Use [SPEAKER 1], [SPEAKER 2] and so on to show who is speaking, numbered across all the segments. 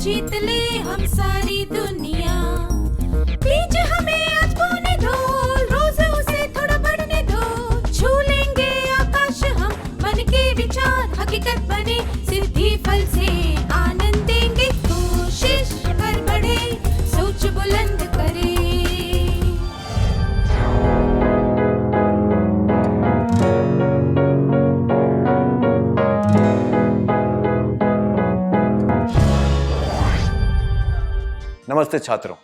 [SPEAKER 1] जीत ले हम सारी दुनिया। बीच हमें आज बोने दो, रोज उसे थोड़ा बढ़ने दो। छू लेंगे आकाश हम, मन के विचार हकीकत बने। सिद्धि फल से आनंद देंगे, कोशिश कर बढ़े, सोच बुलंद करे।
[SPEAKER 2] नमस्ते छात्रों,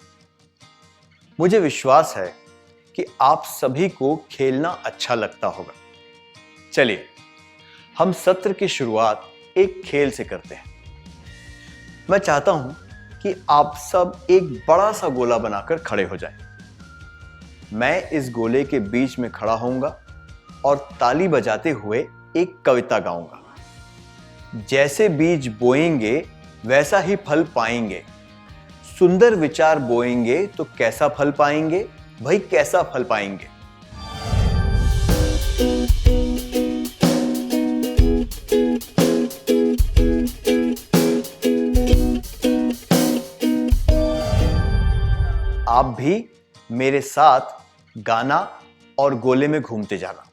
[SPEAKER 2] मुझे विश्वास है कि आप सभी को खेलना अच्छा लगता होगा। चलिए हम सत्र की शुरुआत एक खेल से करते हैं। मैं चाहता हूं कि आप सब एक बड़ा सा गोला बनाकर खड़े हो जाएं। मैं इस गोले के बीच में खड़ा होऊंगा और ताली बजाते हुए एक कविता गाऊंगा। जैसे बीज बोएंगे वैसा ही फल पाएंगे, सुंदर विचार बोएंगे तो कैसा फल पाएंगे, भाई कैसा फल पाएंगे। आप भी मेरे साथ गाना और गोले में घूमते जाना।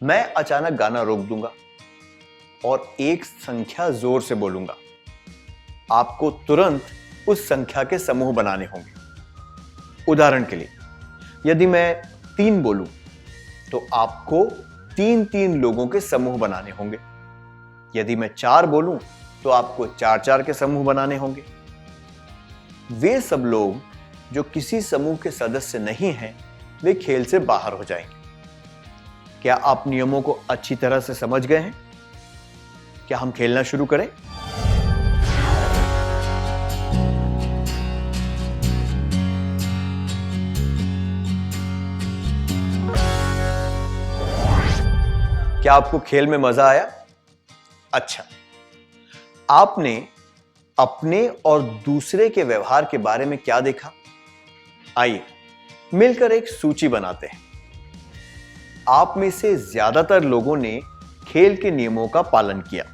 [SPEAKER 2] मैं अचानक गाना रोक दूंगा और एक संख्या जोर से बोलूंगा। आपको तुरंत उस संख्या के समूह बनाने होंगे। उदाहरण के लिए यदि मैं 3 बोलूं तो आपको 3-3 लोगों के समूह बनाने होंगे। यदि मैं 4 बोलूं तो आपको 4-4 के समूह बनाने होंगे। वे सब लोग जो किसी समूह के सदस्य नहीं हैं, वे खेल से बाहर हो जाएंगे। क्या आप नियमों को अच्छी तरह से समझ गए हैं? क्या हम खेलना शुरू करें? क्या आपको खेल में मजा आया? अच्छा, आपने अपने और दूसरे के व्यवहार के बारे में क्या देखा? आइए मिलकर एक सूची बनाते हैं। आप में से ज्यादातर लोगों ने खेल के नियमों का पालन किया।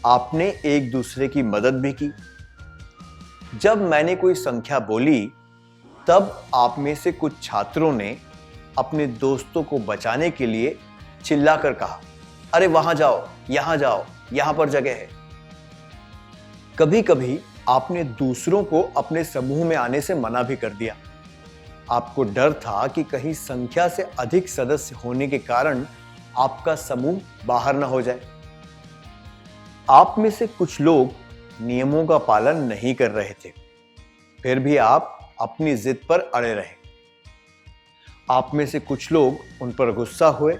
[SPEAKER 2] आपने एक दूसरे की मदद भी की। जब मैंने कोई संख्या बोली, तब आप में से कुछ छात्रों ने अपने दोस्तों को बचाने के लिए चिल्लाकर कहा, अरे वहां जाओ, यहां पर जगह है। कभी कभी आपने दूसरों को अपने समूह में आने से मना भी कर दिया। आपको डर था कि कहीं संख्या से अधिक सदस्य होने के कारण आपका समूह बाहर न हो जाए। आप में से कुछ लोग नियमों का पालन नहीं कर रहे थे, फिर भी आप अपनी जिद पर अड़े रहे। आप में से कुछ लोग उन पर गुस्सा हुए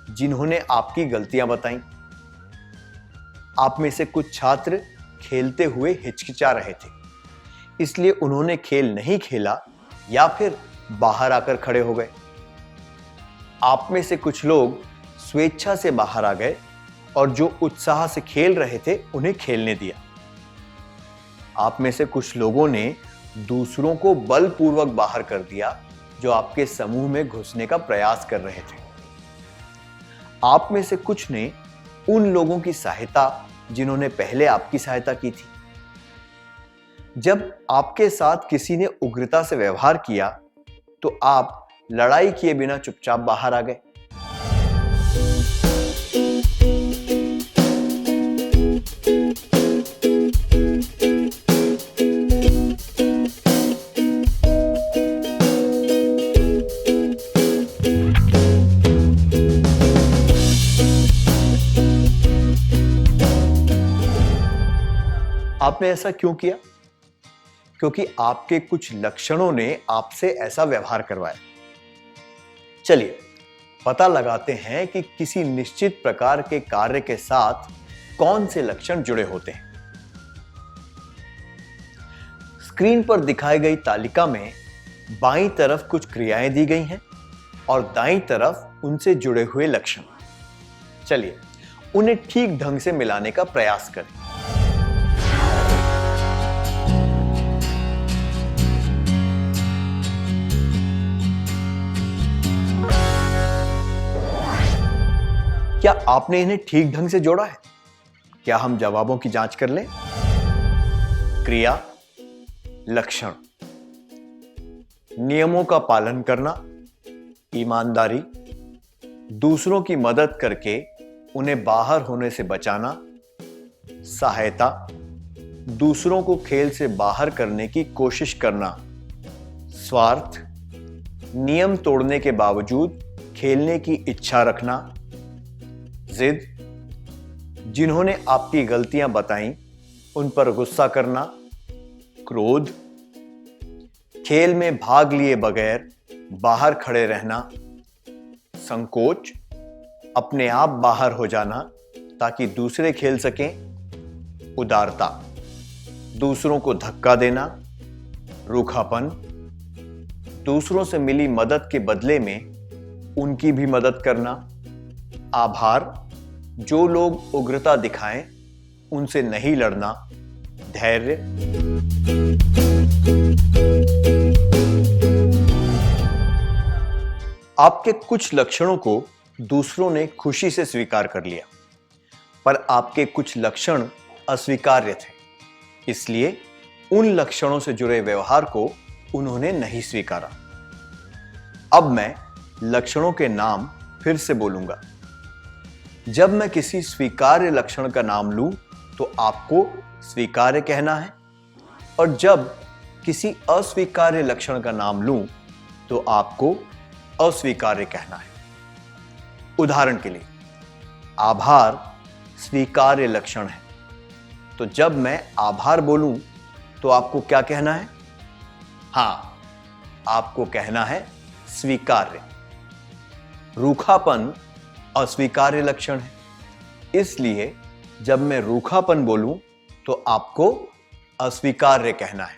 [SPEAKER 2] जिन्होंने आपकी गलतियां बताई। आप में से कुछ छात्र खेलते हुए हिचकिचा रहे थे, इसलिए उन्होंने खेल नहीं खेला या फिर बाहर आकर खड़े हो गए। आप में से कुछ लोग स्वेच्छा से बाहर आ गए और जो उत्साह से खेल रहे थे उन्हें खेलने दिया। आप में से कुछ लोगों ने दूसरों को बलपूर्वक बाहर कर दिया जो आपके समूह में घुसने का प्रयास कर रहे थे। आप में से कुछ ने उन लोगों की सहायता जिन्होंने पहले आपकी सहायता की थी। जब आपके साथ किसी ने उग्रता से व्यवहार किया तो आप लड़ाई किए बिना चुपचाप बाहर आ गए। आपने ऐसा क्यों किया? क्योंकि आपके कुछ लक्षणों ने आपसे ऐसा व्यवहार करवाया। चलिए पता लगाते हैं कि किसी निश्चित प्रकार के कार्य के साथ कौन से लक्षण जुड़े होते हैं। स्क्रीन पर दिखाई गई तालिका में बाईं तरफ कुछ क्रियाएं दी गई हैं और दाईं तरफ उनसे जुड़े हुए लक्षण। चलिए उन्हें ठीक ढंग से मिलाने का प्रयास करें। क्या आपने इन्हें ठीक ढंग से जोड़ा है? क्या हम जवाबों की जांच कर लें? क्रिया, लक्षण। नियमों का पालन करना, ईमानदारी, दूसरों की मदद करके उन्हें बाहर होने से बचाना, सहायता, दूसरों को खेल से बाहर करने की कोशिश करना, स्वार्थ, नियम तोड़ने के बावजूद खेलने की इच्छा रखना, जिद, जिन्होंने आपकी गलतियां बताई उन पर गुस्सा करना, क्रोध, खेल में भाग लिए बगैर बाहर खड़े रहना, संकोच, अपने आप बाहर हो जाना ताकि दूसरे खेल सकें, उदारता, दूसरों को धक्का देना, रूखापन, दूसरों से मिली मदद के बदले में उनकी भी मदद करना, आभार, जो लोग उग्रता दिखाएं उनसे नहीं लड़ना, धैर्य, आपके कुछ लक्षणों को दूसरों ने खुशी से स्वीकार कर लिया, पर आपके कुछ लक्षण अस्वीकार्य थे, इसलिए उन लक्षणों से जुड़े व्यवहार को उन्होंने नहीं स्वीकारा। अब मैं लक्षणों के नाम फिर से बोलूंगा। जब मैं किसी स्वीकार्य लक्षण का नाम लूं तो आपको स्वीकार्य कहना है, और जब किसी अस्वीकार्य लक्षण का नाम लूं तो आपको अस्वीकार्य कहना है। उदाहरण के लिए, आभार स्वीकार्य लक्षण है, तो जब मैं आभार बोलूं तो आपको क्या कहना है? हां, आपको कहना है स्वीकार्य। रूखापन अस्वीकार्य लक्षण है, इसलिए जब मैं रूखापन बोलूं तो आपको अस्वीकार्य कहना है।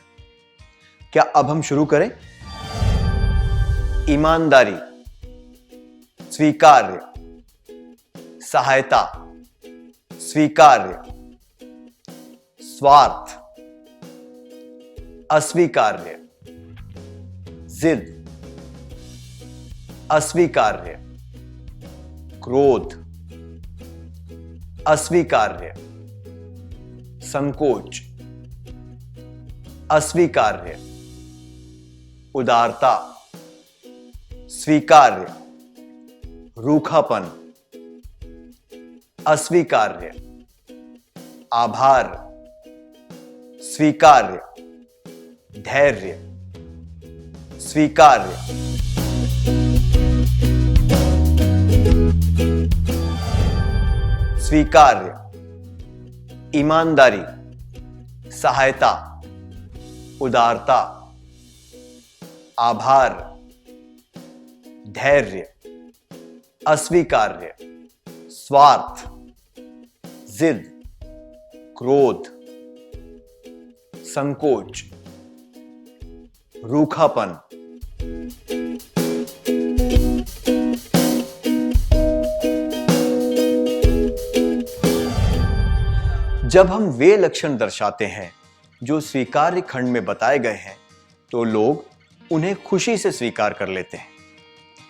[SPEAKER 2] क्या अब हम शुरू करें? ईमानदारी स्वीकार्य, सहायता स्वीकार्य, स्वार्थ अस्वीकार्य, जिद अस्वीकार्य, क्रोध अस्वीकार्य, संकोच अस्वीकार्य, उदारता स्वीकार्य, रूखापन अस्वीकार्य, आभार स्वीकार्य, धैर्य स्वीकार्य, स्वीकार्य, ईमानदारी, सहायता, उदारता, आभार, धैर्य, अस्वीकार्य, स्वार्थ, जिद, क्रोध, संकोच, रूखापन। जब हम वे लक्षण दर्शाते हैं जो स्वीकार्य खंड में बताए गए हैं तो लोग उन्हें खुशी से स्वीकार कर लेते हैं।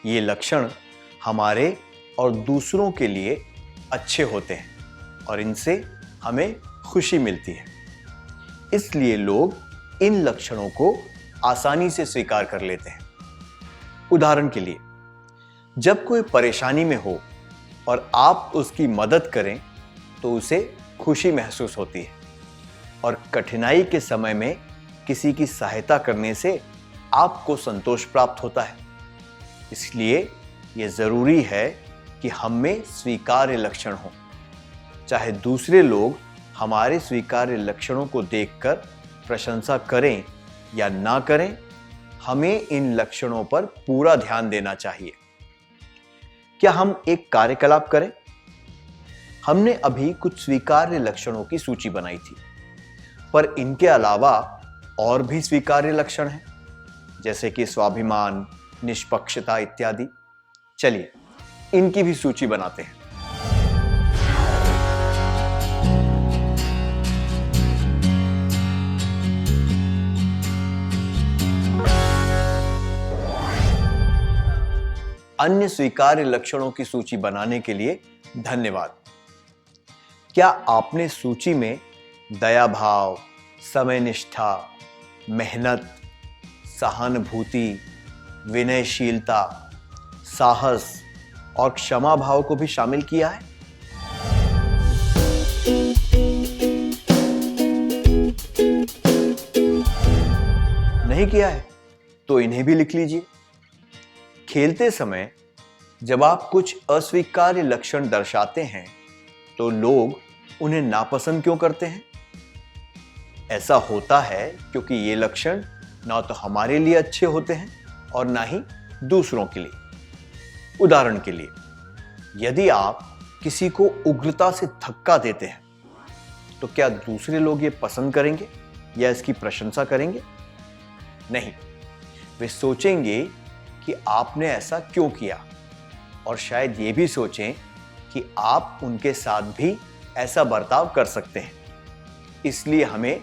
[SPEAKER 2] ये लक्षण हमारे और दूसरों के लिए अच्छे होते हैं और इनसे हमें खुशी मिलती है, इसलिए लोग इन लक्षणों को आसानी से स्वीकार कर लेते हैं। उदाहरण के लिए, जब कोई परेशानी में हो और आप उसकी मदद करें तो उसे खुशी महसूस होती है, और कठिनाई के समय में किसी की सहायता करने से आपको संतोष प्राप्त होता है। इसलिए यह जरूरी है कि हम में स्वीकार्य लक्षण हो। चाहे दूसरे लोग हमारे स्वीकार्य लक्षणों को देखकर प्रशंसा करें या ना करें, हमें इन लक्षणों पर पूरा ध्यान देना चाहिए। क्या हम एक कार्यकलाप करें? हमने अभी कुछ स्वीकार्य लक्षणों की सूची बनाई थी, पर इनके अलावा और भी स्वीकार्य लक्षण हैं, जैसे कि स्वाभिमान, निष्पक्षता इत्यादि। चलिए इनकी भी सूची बनाते हैं। अन्य स्वीकार्य लक्षणों की सूची बनाने के लिए धन्यवाद। क्या आपने सूची में दया भाव, समयनिष्ठा, मेहनत, सहानुभूति, विनयशीलता, साहस और क्षमा भाव को भी शामिल किया है? नहीं किया है तो इन्हें भी लिख लीजिए। खेलते समय जब आप कुछ अस्वीकार्य लक्षण दर्शाते हैं तो लोग उन्हें नापसंद क्यों करते हैं? ऐसा होता है क्योंकि ये लक्षण ना तो हमारे लिए अच्छे होते हैं और ना ही दूसरों के लिए। उदाहरण के लिए, यदि आप किसी को उग्रता से धक्का देते हैं तो क्या दूसरे लोग ये पसंद करेंगे या इसकी प्रशंसा करेंगे? नहीं, वे सोचेंगे कि आपने ऐसा क्यों किया और शायद ये भी सोचें कि आप उनके साथ भी ऐसा बर्ताव कर सकते हैं। इसलिए हमें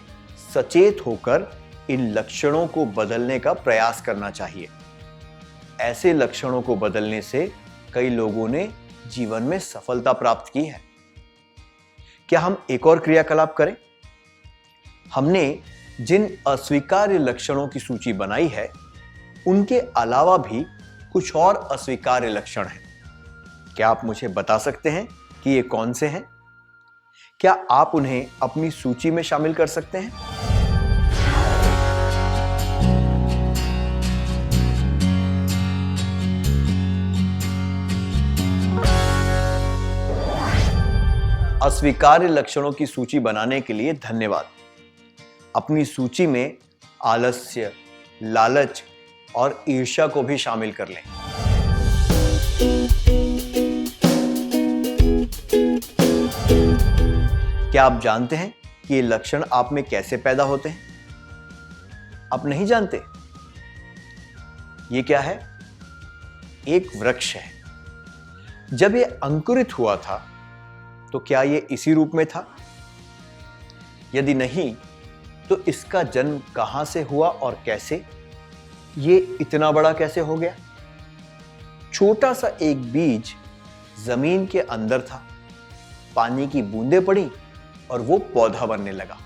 [SPEAKER 2] सचेत होकर इन लक्षणों को बदलने का प्रयास करना चाहिए। ऐसे लक्षणों को बदलने से कई लोगों ने जीवन में सफलता प्राप्त की है। क्या हम एक और क्रियाकलाप करें? हमने जिन अस्वीकार्य लक्षणों की सूची बनाई है उनके अलावा भी कुछ और अस्वीकार्य लक्षण हैं। क्या आप मुझे बता सकते हैं कि ये कौन से हैं? क्या आप उन्हें अपनी सूची में शामिल कर सकते हैं? अस्वीकार्य लक्षणों की सूची बनाने के लिए धन्यवाद। अपनी सूची में आलस्य, लालच और ईर्ष्या को भी शामिल कर लें। क्या आप जानते हैं कि ये लक्षण आप में कैसे पैदा होते हैं? आप नहीं जानते? ये क्या है? एक वृक्ष है। जब ये अंकुरित हुआ था तो क्या ये इसी रूप में था? यदि नहीं तो इसका जन्म कहां से हुआ और कैसे? ये इतना बड़ा कैसे हो गया? छोटा सा एक बीज जमीन के अंदर था, पानी की बूंदें पड़ी और वो पौधा बनने लगा।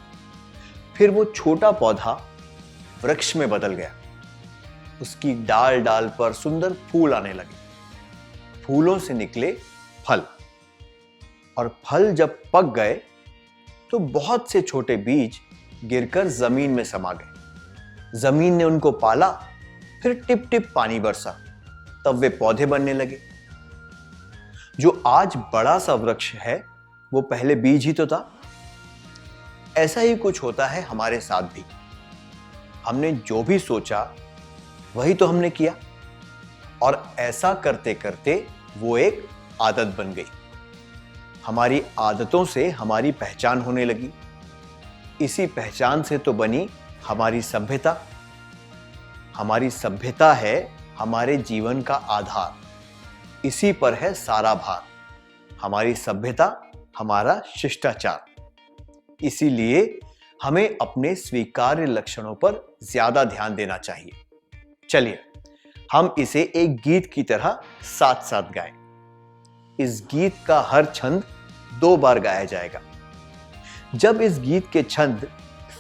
[SPEAKER 2] फिर वो छोटा पौधा वृक्ष में बदल गया। उसकी डाल डाल पर सुंदर फूल आने लगे। फूलों से निकले फल, और फल जब पक गए तो बहुत से छोटे बीज गिरकर जमीन में समा गए। जमीन ने उनको पाला, फिर टिप टिप पानी बरसा, तब वे पौधे बनने लगे। जो आज बड़ा सा वृक्ष है वो पहले बीज ही तो था। ऐसा ही कुछ होता है हमारे साथ भी। हमने जो भी सोचा वही तो हमने किया, और ऐसा करते करते वो एक आदत बन गई। हमारी आदतों से हमारी पहचान होने लगी। इसी पहचान से तो बनी हमारी सभ्यता। हमारी सभ्यता है हमारे जीवन का आधार। इसी पर है सारा भार। हमारी सभ्यता, हमारा शिष्टाचार। इसीलिए हमें अपने स्वीकार्य लक्षणों पर ज्यादा ध्यान देना चाहिए। चलिए हम इसे एक गीत की तरह साथ साथ गाएं। इस गीत का हर छंद 2 बार गाया जाएगा। जब इस गीत के छंद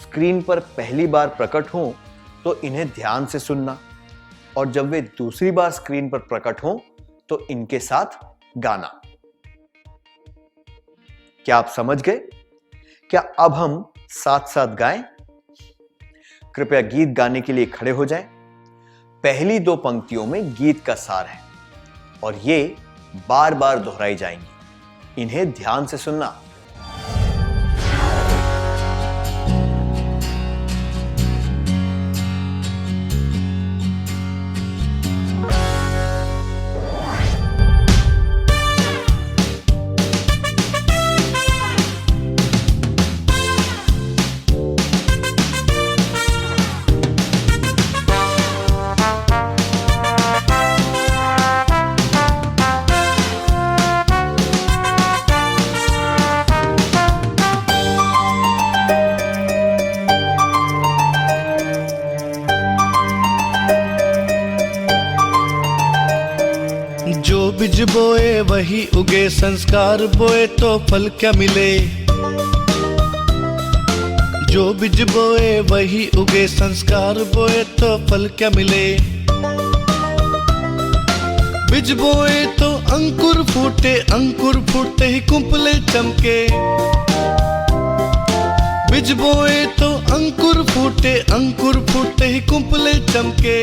[SPEAKER 2] स्क्रीन पर पहली बार प्रकट हों तो इन्हें ध्यान से सुनना, और जब वे दूसरी बार स्क्रीन पर प्रकट हों तो इनके साथ गाना। क्या आप समझ गए? क्या अब हम साथ साथ गाएं? कृपया गीत गाने के लिए खड़े हो जाएं। पहली 2 पंक्तियों में गीत का सार है और ये बार बार दोहराई जाएंगी। इन्हें ध्यान से सुनना।
[SPEAKER 3] बीज बोए वही उगे, संस्कार बोए तो फल क्या मिले। जो बीज बोए वही उगे, संस्कार बोए तो फल क्या मिले। बीज बोए तो अंकुर फूटे, अंकुर फूटते ही कुंपले चमके। बीज बोए तो अंकुर फूटे, अंकुर फूटते ही कुंपले चमके।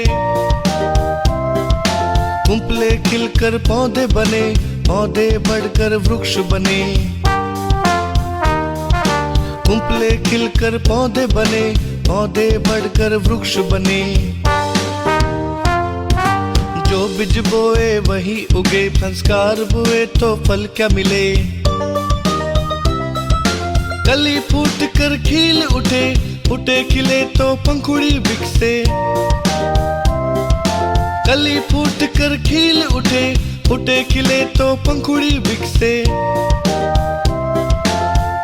[SPEAKER 3] कुंपले खिलकर पौधे बने, पौधे बढ़कर वृक्ष बने। कुंपले खिलकर पौधे बने, पौधे बढ़कर वृक्ष बने। जो बीज बोए वही उगे, संस्कार बोए तो फल क्या मिले। कली फूट कर खिल उठे, फूटे खिले तो पंखुड़ी बिकसे। कली फूट कर खिल उठे, फूटे खिले तो पंखुड़ी बिकसे।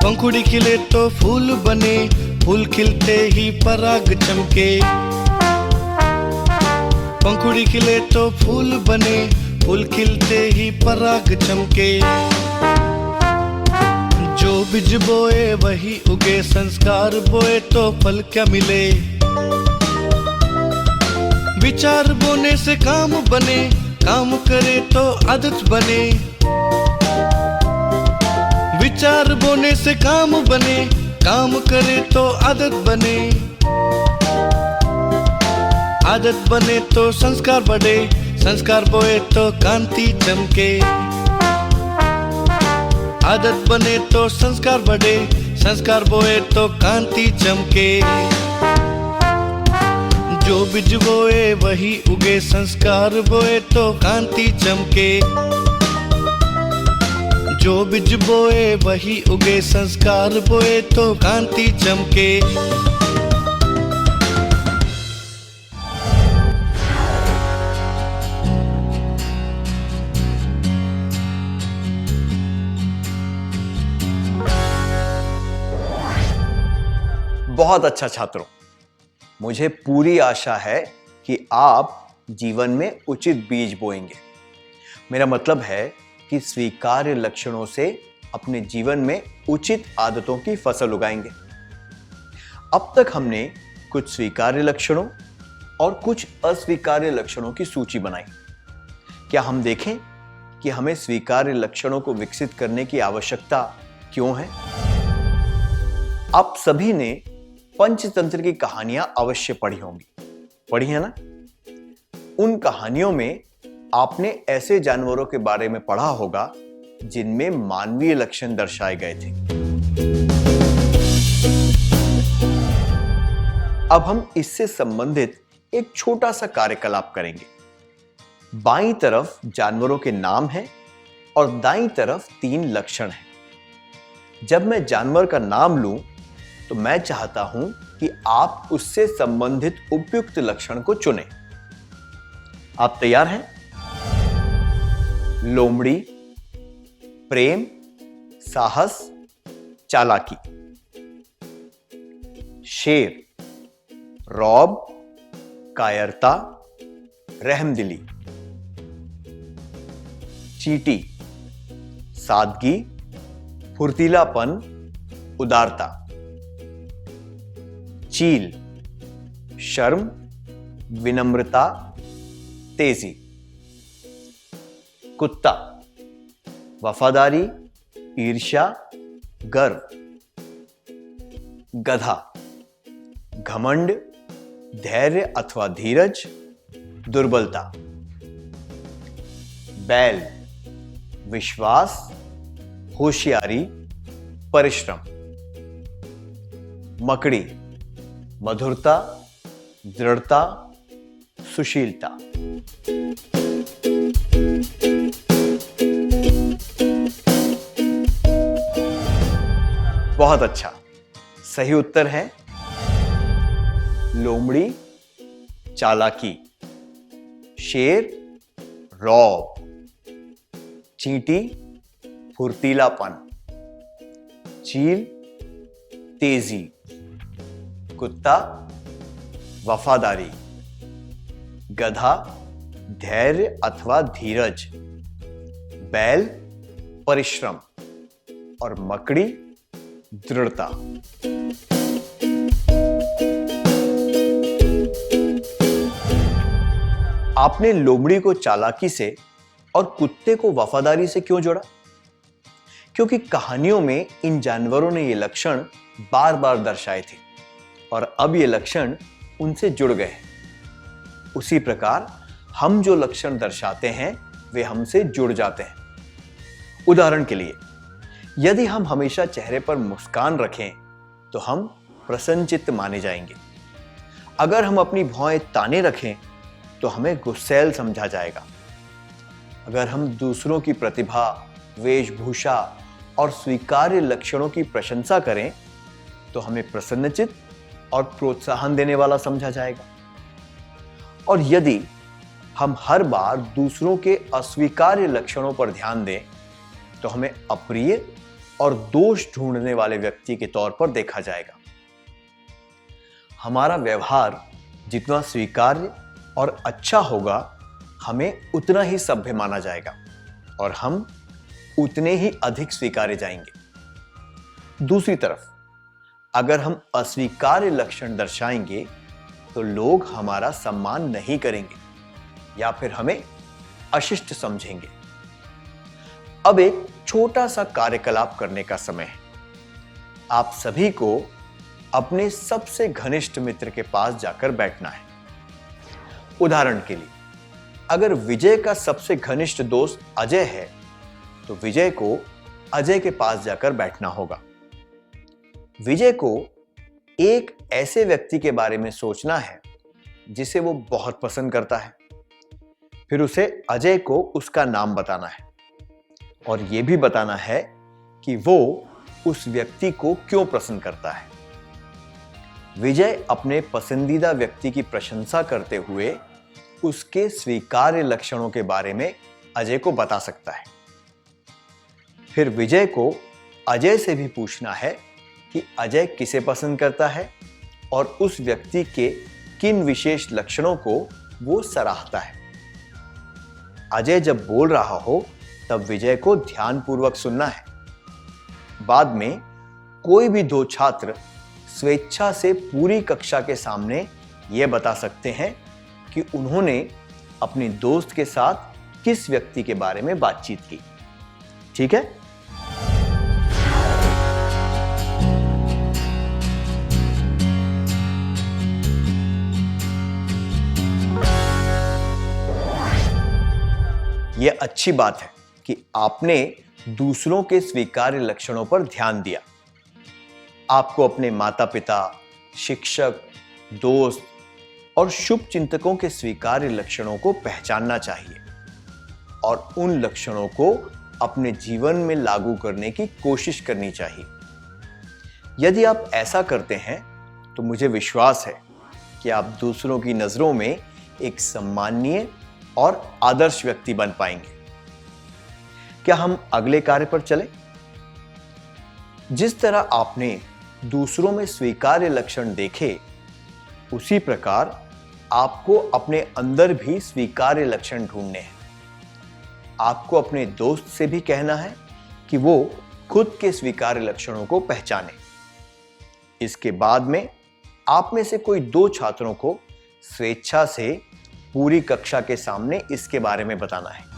[SPEAKER 3] पंखुड़ी खिले तो फूल बने, फूल खिलते ही पराग चमके। पंखुड़ी खिले तो फूल बने, फूल खिलते ही पराग चमके। जो बीज बोए वही उगे, संस्कार बोए तो फल क्या मिले। विचार बोने से काम बने, काम करे तो आदत बने। विचार बोने से काम बने, काम करे तो आदत बने। आदत बने तो संस्कार बढ़े, संस्कार बोए तो कांति चमके। आदत बने तो संस्कार बढ़े, संस्कार बोए तो कांति चमके। जो बीज बोए वही उगे, संस्कार बोए तो कांति चमके। जो बीज बोए वही उगे, संस्कार बोए तो कांति चमके।
[SPEAKER 2] बहुत अच्छा छात्रों, मुझे पूरी आशा है कि आप जीवन में उचित बीज बोएंगे। मेरा मतलब है कि स्वीकार्य लक्षणों से अपने जीवन में उचित आदतों की फसल उगाएंगे। अब तक हमने कुछ स्वीकार्य लक्षणों और कुछ अस्वीकार्य लक्षणों की सूची बनाई। क्या हम देखें कि हमें स्वीकार्य लक्षणों को विकसित करने की आवश्यकता क्यों है? आप सभी ने पंचतंत्र की कहानियां अवश्य पढ़ी होंगी, पढ़ी है ना? उन कहानियों में आपने ऐसे जानवरों के बारे में पढ़ा होगा जिनमें मानवीय लक्षण दर्शाए गए थे। अब हम इससे संबंधित एक छोटा सा कार्यकलाप करेंगे। बाईं तरफ जानवरों के नाम हैं और दाईं तरफ 3 लक्षण हैं। जब मैं जानवर का नाम लूं तो मैं चाहता हूं कि आप उससे संबंधित उपयुक्त लक्षण को चुनें। आप तैयार हैं? लोमड़ी, प्रेम, साहस, चालाकी। शेर, रौब, कायरता, रहमदिली। चींटी, सादगी, फुर्तीलापन, उदारता। चील, शर्म, विनम्रता, तेजी। कुत्ता, वफादारी, ईर्ष्या, गर्व। गधा, घमंड, धैर्य अथवा धीरज, दुर्बलता। बैल, विश्वास, होशियारी, परिश्रम। मकड़ी, मधुरता, दृढ़ता, सुशीलता। बहुत अच्छा, सही उत्तर है लोमड़ी, चालाकी। शेर, रौब। चींटी, फुर्तीलापन। चील, तेजी। कुत्ता, वफादारी। गधा, धैर्य अथवा धीरज। बैल, परिश्रम। और मकड़ी, दृढ़ता। आपने लोमड़ी को चालाकी से और कुत्ते को वफादारी से क्यों जोड़ा? क्योंकि कहानियों में इन जानवरों ने ये लक्षण बार बार दर्शाए थे और अब ये लक्षण उनसे जुड़ गए हैं। उसी प्रकार हम जो लक्षण दर्शाते हैं वे हमसे जुड़ जाते हैं। उदाहरण के लिए, यदि हम हमेशा चेहरे पर मुस्कान रखें तो हम प्रसन्नचित्त माने जाएंगे। अगर हम अपनी भौहें ताने रखें तो हमें गुस्सैल समझा जाएगा। अगर हम दूसरों की प्रतिभा, वेशभूषा और स्वीकार्य लक्षणों की प्रशंसा करें तो हमें प्रसन्नचित्त और प्रोत्साहन देने वाला समझा जाएगा। और यदि हम हर बार दूसरों के अस्वीकार्य लक्षणों पर ध्यान दें तो हमें अप्रिय और दोष ढूंढने वाले व्यक्ति के तौर पर देखा जाएगा। हमारा व्यवहार जितना स्वीकार्य और अच्छा होगा, हमें उतना ही सभ्य माना जाएगा और हम उतने ही अधिक स्वीकारे जाएंगे। दूसरी तरफ, अगर हम अस्वीकार्य लक्षण दर्शाएंगे तो लोग हमारा सम्मान नहीं करेंगे या फिर हमें अशिष्ट समझेंगे। अब एक छोटा सा कार्यकलाप करने का समय है। आप सभी को अपने सबसे घनिष्ठ मित्र के पास जाकर बैठना है। उदाहरण के लिए, अगर विजय का सबसे घनिष्ठ दोस्त अजय है तो विजय को अजय के पास जाकर बैठना होगा। विजय को एक ऐसे व्यक्ति के बारे में सोचना है जिसे वो बहुत पसंद करता है। फिर उसे अजय को उसका नाम बताना है और यह भी बताना है कि वो उस व्यक्ति को क्यों पसंद करता है। विजय अपने पसंदीदा व्यक्ति की प्रशंसा करते हुए उसके स्वीकार्य लक्षणों के बारे में अजय को बता सकता है। फिर विजय को अजय से भी पूछना है कि अजय किसे पसंद करता है और उस व्यक्ति के किन विशेष लक्षणों को वो सराहता है। अजय जब बोल रहा हो तब विजय को ध्यानपूर्वक सुनना है। बाद में कोई भी दो छात्र स्वेच्छा से पूरी कक्षा के सामने यह बता सकते हैं कि उन्होंने अपने दोस्त के साथ किस व्यक्ति के बारे में बातचीत की। ठीक है? यह अच्छी बात है कि आपने दूसरों के स्वीकार्य लक्षणों पर ध्यान दिया। आपको अपने माता पिता, शिक्षक, दोस्त और शुभ चिंतकों के स्वीकार्य लक्षणों को पहचानना चाहिए और उन लक्षणों को अपने जीवन में लागू करने की कोशिश करनी चाहिए। यदि आप ऐसा करते हैं तो मुझे विश्वास है कि आप दूसरों की नजरों में एक सम्माननीय और आदर्श व्यक्ति बन पाएंगे। क्या हम अगले कार्य पर चलें? जिस तरह आपने दूसरों में स्वीकार्य लक्षण देखे, उसी प्रकार आपको अपने अंदर भी स्वीकार्य लक्षण ढूंढने हैं। आपको अपने दोस्त से भी कहना है कि वो खुद के स्वीकार्य लक्षणों को पहचाने। इसके बाद में आप में से कोई दो छात्रों को स्वेच्छा से पूरी कक्षा के सामने इसके बारे में बताना है।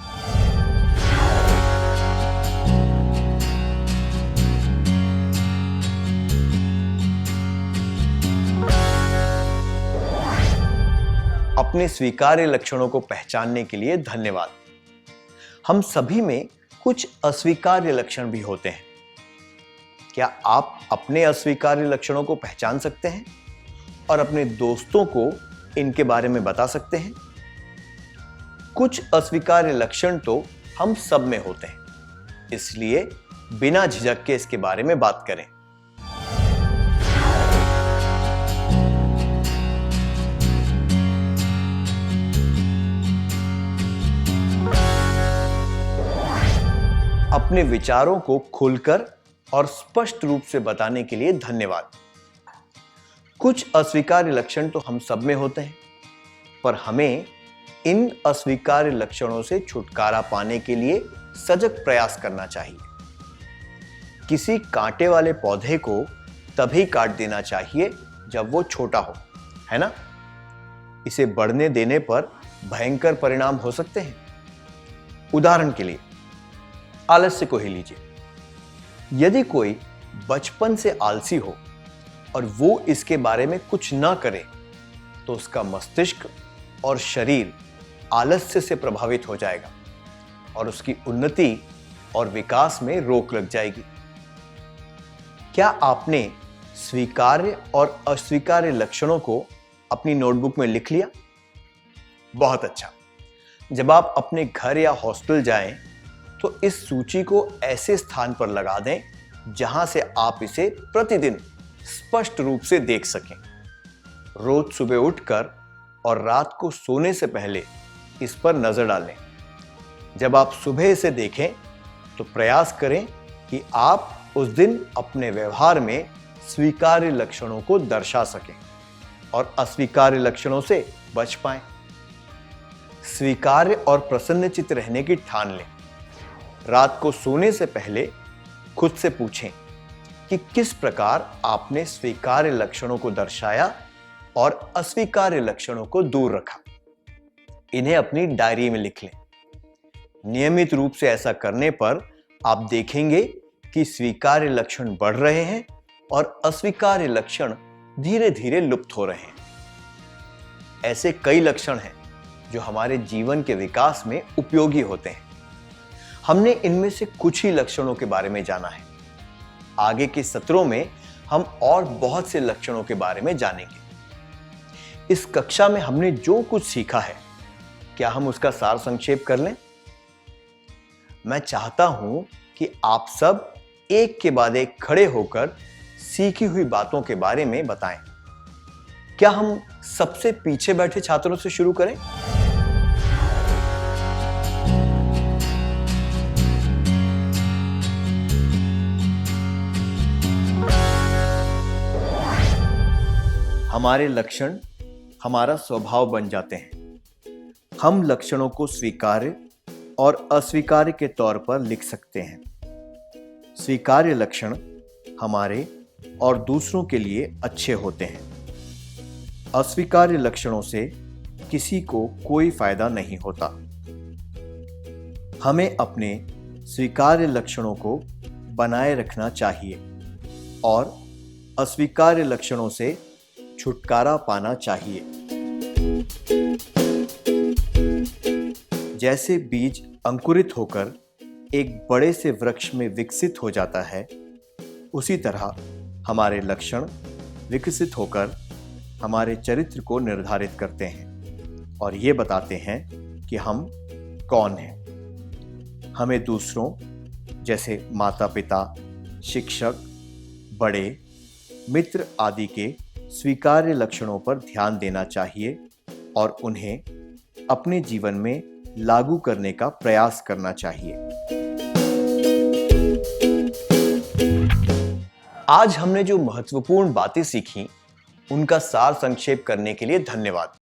[SPEAKER 2] अपने स्वीकार्य लक्षणों को पहचानने के लिए धन्यवाद। हम सभी में कुछ अस्वीकार्य लक्षण भी होते हैं। क्या आप अपने अस्वीकार्य लक्षणों को पहचान सकते हैं और अपने दोस्तों को इनके बारे में बता सकते हैं? कुछ अस्वीकार्य लक्षण तो हम सब में होते हैं, इसलिए बिना झिझक के इसके बारे में बात करें। अपने विचारों को खुलकर और स्पष्ट रूप से बताने के लिए धन्यवाद। कुछ अस्वीकार्य लक्षण तो हम सब में होते हैं, पर हमें इन अस्वीकार्य लक्षणों से छुटकारा पाने के लिए सजग प्रयास करना चाहिए। किसी कांटे वाले पौधे को तभी काट देना चाहिए जब वो छोटा हो, है ना? इसे बढ़ने देने पर भयंकर परिणाम हो सकते हैं। उदाहरण के लिए आलस्य को ही लीजिए। यदि कोई बचपन से आलसी हो और वो इसके बारे में कुछ ना करे तो उसका मस्तिष्क और शरीर आलस्य से प्रभावित हो जाएगा और उसकी उन्नति और विकास में रोक लग जाएगी। क्या आपने स्वीकार्य और अस्वीकार्य लक्षणों को अपनी नोटबुक में लिख लिया? बहुत अच्छा। जब आप अपने घर या हॉस्टल जाएं तो इस सूची को ऐसे स्थान पर लगा दें जहां से आप इसे प्रतिदिन स्पष्ट रूप से देख सकें। रोज सुबह उठकर और रात को सोने से पहले इस पर नजर डालें। जब आप सुबह इसे देखें तो प्रयास करें कि आप उस दिन अपने व्यवहार में स्वीकार्य लक्षणों को दर्शा सकें और अस्वीकार्य लक्षणों से बच पाएं। स्वीकार्य और प्रसन्नचित्त रहने की ठान लें। रात को सोने से पहले खुद से पूछें कि किस प्रकार आपने स्वीकार्य लक्षणों को दर्शाया और अस्वीकार्य लक्षणों को दूर रखा। इन्हें अपनी डायरी में लिख लें। नियमित रूप से ऐसा करने पर आप देखेंगे कि स्वीकार्य लक्षण बढ़ रहे हैं और अस्वीकार्य लक्षण धीरे धीरे लुप्त हो रहे हैं। ऐसे कई लक्षण हैं जो हमारे जीवन के विकास में उपयोगी होते हैं। हमने इनमें से कुछ ही लक्षणों के बारे में जाना है। आगे के सत्रों में हम और बहुत से लक्षणों के बारे में जानेंगे। इस कक्षा में हमने जो कुछ सीखा है, क्या हम उसका सार संक्षेप कर लें? मैं चाहता हूं कि आप सब एक के बाद एक खड़े होकर सीखी हुई बातों के बारे में बताएं। क्या हम सबसे पीछे बैठे छात्रों से शुरू करें? हमारे लक्षण हमारा स्वभाव बन जाते हैं। हम लक्षणों को स्वीकार्य और अस्वीकार्य के तौर पर लिख सकते हैं। स्वीकार्य लक्षण हमारे और दूसरों के लिए अच्छे होते हैं। अस्वीकार्य लक्षणों से किसी को कोई फायदा नहीं होता। हमें अपने स्वीकार्य लक्षणों को बनाए रखना चाहिए और अस्वीकार्य लक्षणों से छुटकारा पाना चाहिए। जैसे बीज अंकुरित होकर एक बड़े से वृक्ष में विकसित हो जाता है, उसी तरह हमारे लक्षण विकसित होकर हमारे चरित्र को निर्धारित करते हैं और ये बताते हैं कि हम कौन हैं। हमें दूसरों जैसे माता पिता, शिक्षक, बड़े, मित्र आदि के स्वीकार्य लक्षणों पर ध्यान देना चाहिए और उन्हें अपने जीवन में लागू करने का प्रयास करना चाहिए। आज हमने जो महत्वपूर्ण बातें सीखी, उनका सार संक्षेप करने के लिए धन्यवाद।